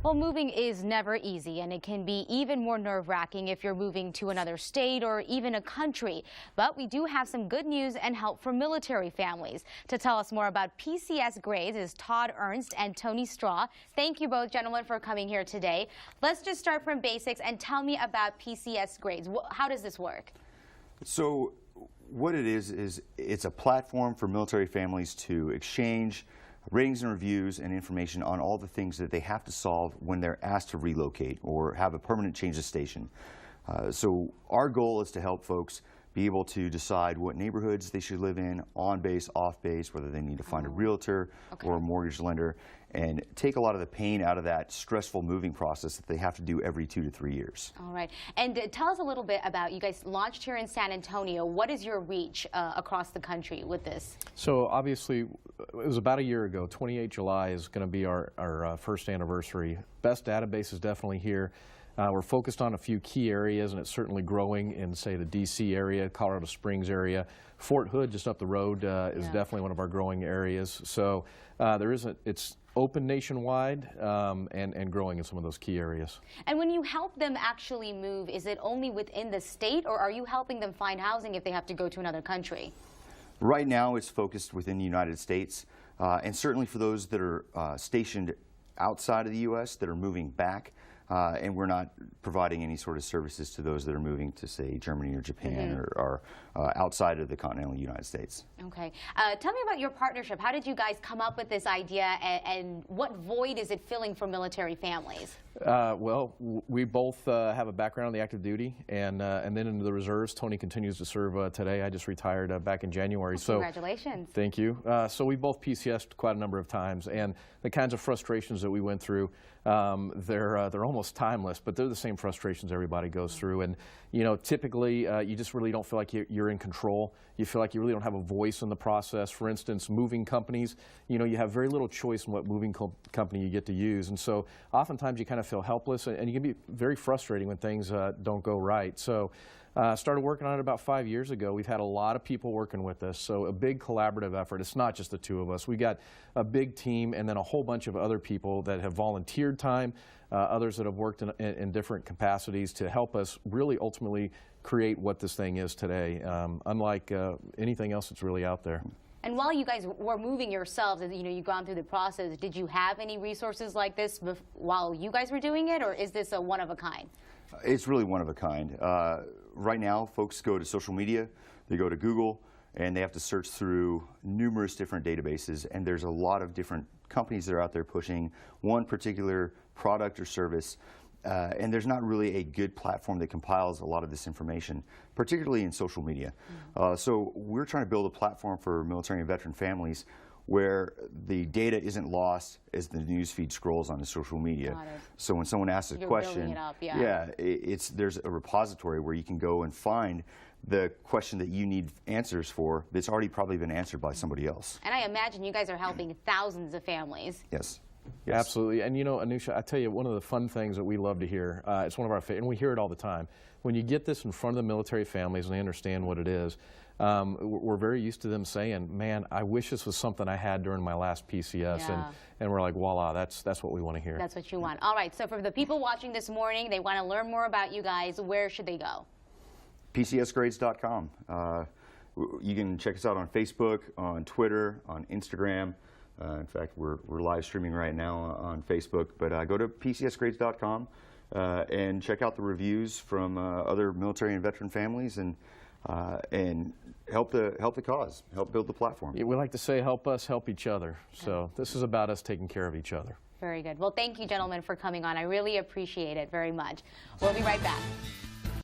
Well, moving is never easy, and it can be even more nerve-wracking if you're moving to another state or even a country. But we do have some good news and help for military families. To tell us more about PCS grades is Todd Ernst and Tony Straw. Thank you both, gentlemen, for coming here today. Let's just start from basics and tell me about PCS grades. How does this work? So what it is it's a platform for military families to exchange ratings and reviews and information on all the things that they have to solve when they're asked to relocate or have a permanent change of station. So our goal is to help folks be able to decide what neighborhoods they should live in, on base, off base, whether they need to find a realtor or a mortgage lender, and take a lot of the pain out of that stressful moving process that they have to do every 2 to 3 years. All right. And tell us a little bit about, you guys launched here in San Antonio. What is your reach across the country with this? So obviously, it was about a year ago. 28 July is going to be our first anniversary. Best database is definitely here. We're focused on a few key areas, and it's certainly growing in, say, the D.C. area, Colorado Springs area. Fort Hood, just up the road, is definitely one of our growing areas. So it's open nationwide and growing in some of those key areas. And when you help them actually move, is it only within the state, or are you helping them find housing if they have to go to another country? Right now, it's focused within the United States, and certainly for those that are stationed outside of the U.S. that are moving back. And we're not providing any sort of services to those that are moving to, say, Germany or Japan or outside of the continental United States. Okay. Tell me about your partnership. How did you guys come up with this idea, and what void is it filling for military families? Well, we both have a background in the active duty, and then into the reserves. Tony continues to serve today. I just retired back in January. Well, congratulations. Thank you. So we both PCS'd quite a number of times, and the kinds of frustrations that we went through, they're almost timeless, but they're the same frustrations everybody goes through. And typically you just really don't feel like you're in control. You feel like you really don't have a voice in the process. For instance, moving companies, you have very little choice in what moving company you get to use, and so oftentimes you kind of feel helpless, and you can be very frustrating when things don't go right. So started working on it about 5 years ago. We've had a lot of people working with us, so a big collaborative effort. It's not just the two of us. We got a big team and then a whole bunch of other people that have volunteered time, others that have worked in different capacities to help us really ultimately create what this thing is today, unlike anything else that's really out there. And while you guys were moving yourselves, you've gone through the process, did you have any resources like this while you guys were doing it, or is this a one-of-a-kind? It's really one of a kind. Right now, folks go to social media, they go to Google, and they have to search through numerous different databases, and there's a lot of different companies that are out there pushing one particular product or service, and there's not really a good platform that compiles a lot of this information, particularly in social media. So we're trying to build a platform for military and veteran families where the data isn't lost as the news feed scrolls onto social media. So when someone asks a question, there's a repository where you can go and find the question that you need answers for that's already probably been answered by somebody else. And I imagine you guys are helping thousands of families. Yes. Yes. Absolutely. And Anusha, I tell you, one of the fun things that we love to hear, it's one of our favorite, and we hear it all the time, when you get this in front of the military families and they understand what it is, we're very used to them saying, man, I wish this was something I had during my last PCS. And we're like, voila, that's what we want to hear. That's what you want. All right, so for the people watching this morning, they want to learn more about you guys, where should they go? PCSgrades.com. You can check us out on Facebook, on Twitter, on Instagram. In fact, we're live streaming right now on Facebook, but go to PCSgrades.com and check out the reviews from other military and veteran families, and help the cause, help build the platform. Yeah, we like to say, help us help each other. So this is about us taking care of each other. Very good. Well, thank you, gentlemen, for coming on. I really appreciate it very much. We'll be right back.